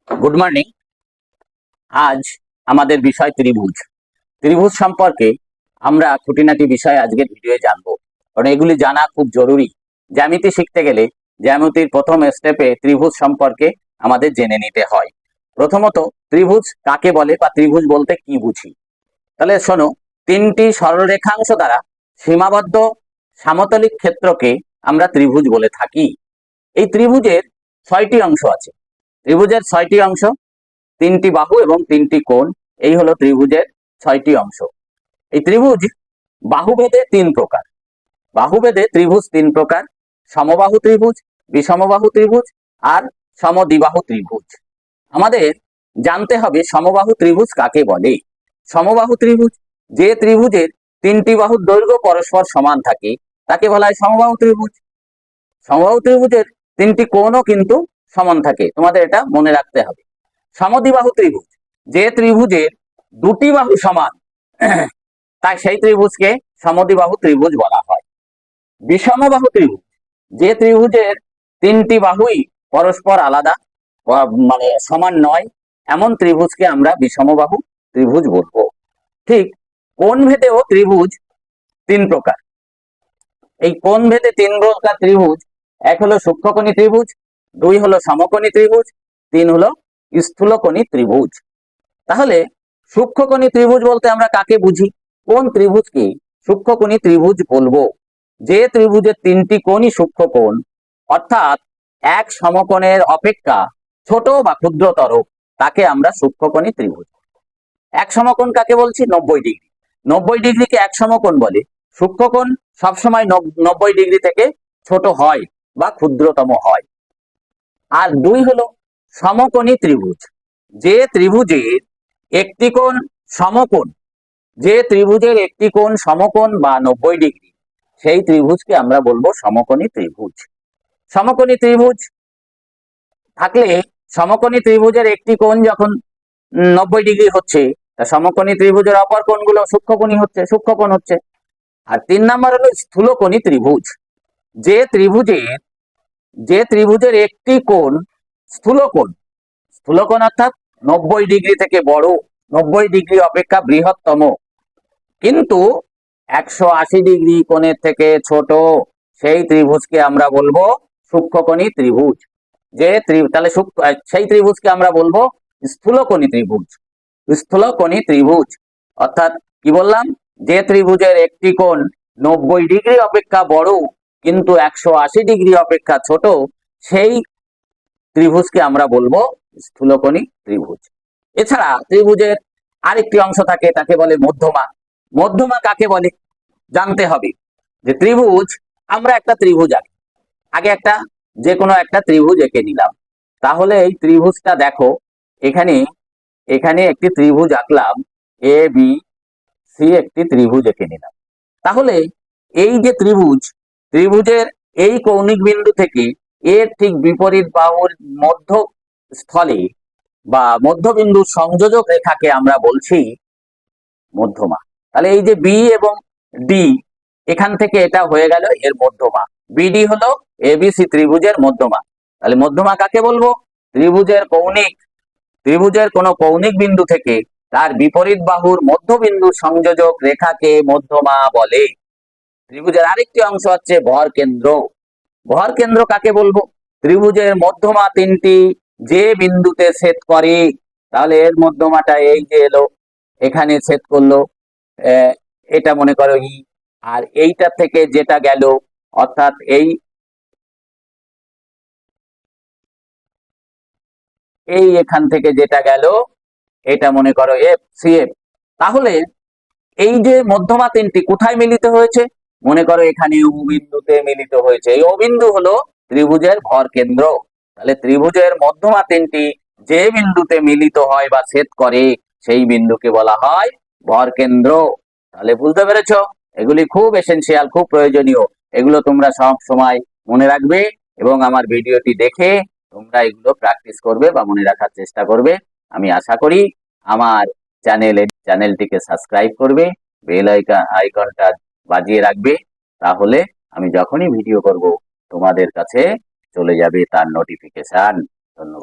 Good morning. আজ আমাদের বিষয় ত্রিভুজ। ত্রিভুজ সম্পর্কে আমরা খুঁটিনাটি বিষয় আজকের ভিডিওয়ে জানবো, কারণ এগুলি জানা খুব জরুরি। জ্যামিতি শিখতে গেলে জ্যামিতির প্রথম স্টেপে ত্রিভুজ সম্পর্কে আমাদের জেনে নিতে হয়। প্রথমত ত্রিভুজ কাকে বলে বা ত্রিভুজ বলতে কি বুঝি। তাহলে শোনো, তিনটি সরলরেখাংশ দ্বারা সীমাবদ্ধ সমতলিক ক্ষেত্রকে আমরা ত্রিভুজ বলে থাকি। এই ত্রিভুজের 6টি অংশ আছে। ত্রিভুজের 6টি অংশ, 3টি বাহু এবং 3টি কোণ, এই হলো ত্রিভুজের 6টি অংশ। এই ত্রিভুজ বাহুভেদে 3 প্রকার। বাহুভেদে ত্রিভুজ 3 প্রকার: সমবাহু ত্রিভুজ, বিষমবাহু ত্রিভুজ আর সমদ্বিবাহু ত্রিভুজ। আমাদের জানতে হবে সমবাহু ত্রিভুজ কাকে বলে। সমবাহু ত্রিভুজ, যে ত্রিভুজের 3টি বাহুর দৈর্ঘ্য পরস্পর সমান থাকে তাকে বলা হয় সমবাহু ত্রিভুজ। সমবাহু ত্রিভুজের 3টি কোণও কিন্তু সমান থাকে, তোমাদের এটা মনে রাখতে হবে। সমদ্বিবাহু ত্রিভুজ, যে ত্রিভুজের 2টি বাহু সমান তাই সেই ত্রিভুজকে সমদ্বিবাহু ত্রিভুজ বলা হয়। বিষমবাহু ত্রিভুজ, যে ত্রিভুজের 3টি বাহুই পরস্পর আলাদা, মানে সমান নয়, এমন ত্রিভুজকে আমরা বিষমবাহু ত্রিভুজ বলবো। ঠিক কোণ ভেদেও ত্রিভুজ 3 প্রকার। এই কোণ ভেদে 3 প্রকার ত্রিভুজ: এক হলো সূক্ষ্মকোণী ত্রিভুজ, 2 হলো সমকোণী ত্রিভুজ, 3 হলো স্থূলকোণী ত্রিভুজ। তাহলে সূক্ষ্মকোণী ত্রিভুজ বলতে আমরা কাকে বুঝি? কোন ত্রিভুজকে সূক্ষ্মকোণী ত্রিভুজ বলবো? যে ত্রিভুজের 3টি কোণই সূক্ষ্মকোণ, অর্থাৎ এক সমকোণের অপেক্ষা ছোট বা ক্ষুদ্রতর, তাকে আমরা সূক্ষ্মকোণী ত্রিভুজ। এক সমকোণ কাকে বলছি? 90 ডিগ্রি। 90 ডিগ্রিকে এক সমকোণ বলে। সূক্ষ্মকোণ সবসময় 90 ডিগ্রি থেকে ছোট হয় বা ক্ষুদ্রতম হয়। আর 2 হলো সমকোণী ত্রিভুজ, যে ত্রিভুজের একটি কোণ সমকোণ, যে ত্রিভুজের একটি কোণ সমকোণ বা 90 ডিগ্রি, সেই ত্রিভুজকে আমরা বলবো সমকোণী ত্রিভুজ। সমকোণী ত্রিভুজ থাকলে, সমকোণী ত্রিভুজের একটি কোণ যখন 90 ডিগ্রি হচ্ছে, তা সমকোণী ত্রিভুজের অপর কোণগুলো সূক্ষ্মকোণ হচ্ছে। আর 3 নাম্বার হলো স্থূলকোণী ত্রিভুজ, যে ত্রিভুজের একটি কোণ স্থূলকোণ, স্থূলকোণ অর্থাৎ 90 ডিগ্রি থেকে বড়, 90 ডিগ্রি অপেক্ষা বৃহত্তম, কিন্তু 180 ডিগ্রি কোণের থেকে ছোট, সেই ত্রিভুজকে আমরা বলবো সূক্ষ্মকোণী ত্রিভুজ। তাহলে সেই ত্রিভুজকে আমরা বলবো স্থূলকোণী ত্রিভুজ। স্থূলকোণী ত্রিভুজ অর্থাৎ কি বললাম? যে ত্রিভুজের একটি কোণ 90 ডিগ্রি অপেক্ষা বড় কিন্তু 180 ডিগ্রি অপেক্ষা ছোট, সেই ত্রিভুজকে আমরা বলবো স্থূলকোণী ত্রিভুজ। এছাড়া ত্রিভুজের আরেকটি অংশ থাকে, তাকে বলে মধ্যমা। মধ্যমা কাকে বলে জানতে হবে। যে ত্রিভুজ, আমরা একটা ত্রিভুজ আগে যে কোনো একটা ত্রিভুজ এঁকে নিলাম। তাহলে এই ত্রিভুজটা দেখো, এখানে একটি ত্রিভুজ আঁকলাম, এ বি সি, একটি ত্রিভুজ এঁকে নিলাম। তাহলে এই যে ত্রিভুজের এই কৌণিক বিন্দু থেকে এর ঠিক বিপরীত বাহুর মধ্যস্থলে বা মধ্যবিন্দুর সংযোজক রেখাকে আমরা বলছি মধ্যমা। তাহলে এই যে বি এবং ডি, এখান থেকে এটা হয়ে গেল এর মধ্যমা। বিডি হলো এবিসি ত্রিভুজের মধ্যমা। তাহলে মধ্যমা কাকে বলবো? ত্রিভুজের কোন কৌণিক বিন্দু থেকে তার বিপরীত বাহুর মধ্যবিন্দুর সংযোজক রেখাকে মধ্যমা বলে। ত্রিভুজের আরেকটি অংশ হচ্ছে ভর কেন্দ্র। ভর কেন্দ্র কাকে বলবো? ত্রিভুজের মধ্যমা 3টি যে বিন্দুতে ছেদ করে, তাহলে এর মধ্যমাটা এই যে এলো, এখানে ছেদ করলো, এটা মনে করো ই, আর এইটা থেকে যেটা গেল, অর্থাৎ এই এখান থেকে যেটা গেল, এটা মনে করো এফ সি এফ। তাহলে এই যে মধ্যমা 3টি কোথায় মিলিত হয়েছে? মনে করো এখানে ও বিন্দুতে মিলিত হয়েছে। এই ও বিন্দু হলো ত্রিভুজের ভর কেন্দ্র। তাহলে ত্রিভুজের মধ্যমা 3টি যে বিন্দুতে মিলিত হয় বা ছেদ করে, সেই বিন্দুকে বলা হয় ভর কেন্দ্র। তাহলে বুঝতে পেরেছো? এগুলি খুব এসেনশিয়াল, খুব প্রয়োজনীয়। এগুলো তোমরা সব সময় মনে রাখবে এবং আমার ভিডিওটি দেখে তোমরা এগুলো প্র্যাকটিস করবে বা মনে রাখার চেষ্টা করবে। আমি আশা করি আমার চ্যানেলটিকে সাবস্ক্রাইব করবে, বেল আইকনটা বাজিয়ে রাখবে, তাহলে আমি যখনই ভিডিও করব তোমাদের কাছে চলে যাবে তার নোটিফিকেশন। ধন্যবাদ।